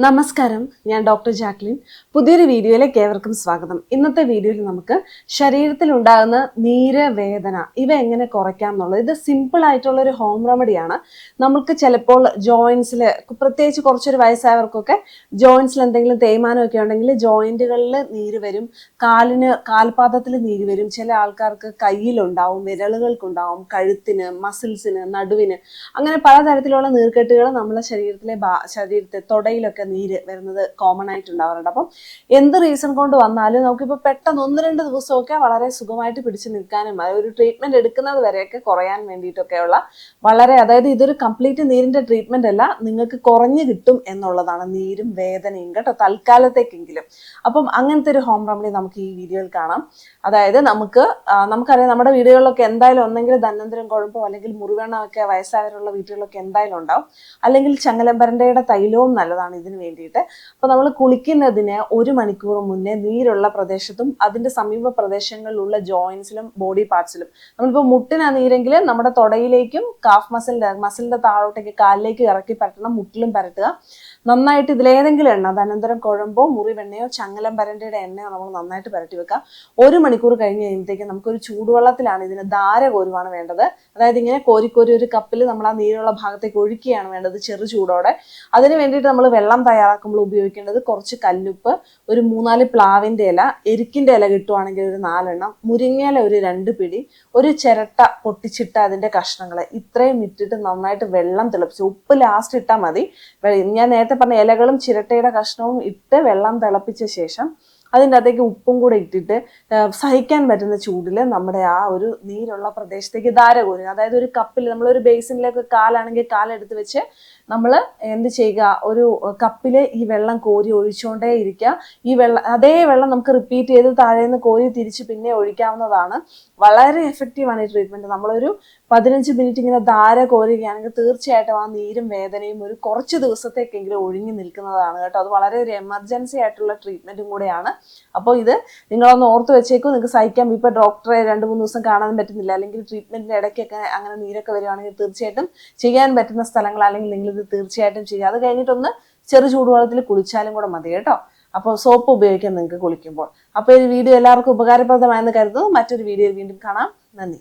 നമസ്കാരം, ഞാൻ doctor Jacqueline. പുതിയൊരു വീഡിയോയിലേക്ക് ഏവർക്കും സ്വാഗതം. ഇന്നത്തെ വീഡിയോയിൽ നമുക്ക് ശരീരത്തിൽ ഉണ്ടാകുന്ന നീര്, വേദന ഇവ എങ്ങനെ കുറയ്ക്കാം എന്നുള്ളത്. ഇത് സിമ്പിൾ ആയിട്ടുള്ള ഒരു ഹോം റെമഡിയാണ്. നമുക്ക് ചിലപ്പോൾ ജോയിൻസിൽ, പ്രത്യേകിച്ച് കുറച്ചൊരു വയസ്സായവർക്കൊക്കെ ജോയിൻസിൽ എന്തെങ്കിലും തേയ്മാനമൊക്കെ ഉണ്ടെങ്കിൽ ജോയിന്റുകളിൽ നീര് വരും, കാൽപാദത്തിൽ നീര് വരും. ചില ആൾക്കാർക്ക് കയ്യിലുണ്ടാവും, വിരലുകൾക്കുണ്ടാവും, കഴുത്തിന്, മസിൽസിന്, നടുവിന്, അങ്ങനെ പലതരത്തിലുള്ള നീർക്കെട്ടുകൾ നമ്മുടെ ശരീരത്തെ തൊടയിലൊക്കെ നീര് വരുന്നത് കോമൺ ആയിട്ട് ഉണ്ടാവാറുണ്ട്. അപ്പം എന്ത് റീസൺ കൊണ്ട് വന്നാലും നമുക്കിപ്പോൾ പെട്ടെന്ന് 1-2 ദിവസമൊക്കെ വളരെ സുഖമായിട്ട് പിടിച്ചു നിൽക്കാനും ഒരു ട്രീറ്റ്മെന്റ് എടുക്കുന്നത് വരെയൊക്കെ കുറയാൻ വേണ്ടിയിട്ടൊക്കെയുള്ള അതായത് ഇതൊരു കംപ്ലീറ്റ് നീരിന്റെ ട്രീറ്റ്മെന്റ് അല്ല, നിങ്ങൾക്ക് കുറഞ്ഞു കിട്ടും എന്നുള്ളതാണ് നീരും വേദനയും കേട്ടോ, തൽക്കാലത്തേക്കെങ്കിലും. അപ്പം അങ്ങനത്തെ ഒരു ഹോം റെമഡി നമുക്ക് ഈ വീഡിയോയിൽ കാണാം. അതായത് നമുക്കറിയാം, നമ്മുടെ വീടുകളിലൊക്കെ എന്തായാലും ഒന്നെങ്കിൽ ധന്വന്തരം കുഴമ്പോ അല്ലെങ്കിൽ മുറിവെണ്ണമൊക്കെ വയസ്സായവരുള്ള വീടുകളിലൊക്കെ എന്തായാലും ഉണ്ടാവും. അല്ലെങ്കിൽ ചങ്ങലമ്പരണ്ടയുടെ തൈലവും നല്ലതാണ് ഇതിന് വേണ്ടിയിട്ട്. അപ്പൊ നമ്മൾ കുളിക്കുന്നതിന് 1 മണിക്കൂർ മുന്നേ നീരുള്ള പ്രദേശത്തും അതിന്റെ സമീപ പ്രദേശങ്ങളിലുള്ള ജോയിൻസിലും ബോഡി പാർട്സിലും, നമ്മളിപ്പോൾ മുട്ടിനാ നീരെങ്കിൽ നമ്മുടെ തൊടയിലേക്കും കാഫ് മസിലിന്റെ താഴോട്ടേക്ക് കാലിലേക്ക് ഇറക്കി പരട്ടണം, മുട്ടിലും പരട്ടുക. നന്നായിട്ട് ഇതിലേതെങ്കിലും എണ്ണ, ധന്വന്തരം കുഴമ്പോ മുറിവെണ്ണയോ ചങ്ങലമ്പരണ്ടയുടെ എണ്ണയോ നമ്മൾ നന്നായിട്ട് പരട്ടി വെക്കുക. 1 മണിക്കൂർ കഴിഞ്ഞ് കഴിയുമ്പോഴത്തേക്കും നമുക്കൊരു ചൂടുവെള്ളത്തിലാണ് ഇതിന് ധാര കോരുവാണ് വേണ്ടത്. അതായത് ഇങ്ങനെ കോരിക്കോരി ഒരു കപ്പിൽ നമ്മൾ ആ നീരുള്ള ഭാഗത്തേക്ക് ഒഴിക്കുകയാണ് വേണ്ടത്, ചെറു ചൂടോടെ. അതിന് വേണ്ടിയിട്ട് നമ്മൾ വെള്ളം തയ്യാറാക്കുമ്പോൾ ഉപയോഗിക്കേണ്ടത് കുറച്ച് കല്ലുപ്പ്, ഒരു 3-4 പ്ലാവിന്റെ ഇല, എരിക്കിന്റെ ഇല കിട്ടുവാണെങ്കിൽ ഒരു 4 എണ്ണം, മുരിങ്ങയില ഒരു 2 പിടി, ഒരു ചിരട്ട പൊട്ടിച്ചിട്ട അതിന്റെ കഷ്ണങ്ങൾ, ഇത്രയും ഇട്ടിട്ട് നന്നായിട്ട് വെള്ളം തിളപ്പിച്ച്, ഉപ്പ് ലാസ്റ്റ് ഇട്ടാൽ മതി. ഞാൻ നേരത്തെ പറഞ്ഞ ഇലകളും ചിരട്ടയുടെ കഷ്ണവും ഇട്ട് വെള്ളം തിളപ്പിച്ച ശേഷം അതിൻ്റെ അകത്തേക്ക് ഉപ്പും കൂടെ ഇട്ടിട്ട് സഹിക്കാൻ പറ്റുന്ന ചൂടിൽ നമ്മുടെ ആ ഒരു നീരുള്ള പ്രദേശത്തേക്ക് ധാര കോരുക. അതായത് ഒരു കപ്പിൽ, നമ്മളൊരു ബേസിനിലേക്ക് കാലാണെങ്കിൽ കാലെടുത്ത് വെച്ച് നമ്മൾ എന്ത് ചെയ്യുക, ഒരു കപ്പിൽ ഈ വെള്ളം കോരി ഒഴിച്ചുകൊണ്ടേ ഇരിക്കുക. അതേ വെള്ളം നമുക്ക് റിപ്പീറ്റ് ചെയ്ത് താഴേന്ന് കോരി തിരിച്ച് പിന്നെ ഒഴിക്കാവുന്നതാണ്. വളരെ എഫക്റ്റീവാണ് ഈ ട്രീറ്റ്മെന്റ്. നമ്മളൊരു 15 മിനിറ്റ് ഇങ്ങനെ ധാര കോരുകയാണെങ്കിൽ തീർച്ചയായിട്ടും ആ നീരും വേദനയും ഒരു കുറച്ച് ദിവസത്തേക്കെങ്കിലും ഒഴിഞ്ഞു നിൽക്കുന്നതാണ് കേട്ടോ. അത് വളരെ ഒരു എമർജൻസി ആയിട്ടുള്ള ട്രീറ്റ്മെന്റും കൂടെയാണ്. അപ്പോൾ ഇത് നിങ്ങളൊന്ന് ഓർത്ത് വെച്ചേക്കും. നിങ്ങൾക്ക് സഹിക്കാം, ഇപ്പൊ ഡോക്ടറെ 2-3 ദിവസം കാണാൻ പറ്റുന്നില്ല, അല്ലെങ്കിൽ ട്രീറ്റ്മെന്റിന്റെ ഇടയ്ക്കൊക്കെ അങ്ങനെ നീരൊക്കെ വരുവാണെങ്കിൽ തീർച്ചയായിട്ടും ചെയ്യാൻ പറ്റുന്ന സ്ഥലങ്ങൾ അല്ലെങ്കിൽ നിങ്ങൾ ഇത് തീർച്ചയായിട്ടും ചെയ്യുക. അത് കഴിഞ്ഞിട്ടൊന്ന് ചെറു ചൂടുവെള്ളത്തിൽ കുളിച്ചാലും കൂടെ മതി കേട്ടോ. അപ്പോൾ സോപ്പ് ഉപയോഗിക്കാം നിങ്ങൾക്ക് കുളിക്കുമ്പോൾ. അപ്പോൾ ഈ വീഡിയോ എല്ലാവർക്കും ഉപകാരപ്രദമായെന്ന് കരുതുന്നു. മറ്റൊരു വീഡിയോയിൽ വീണ്ടും കാണാം. നന്ദി.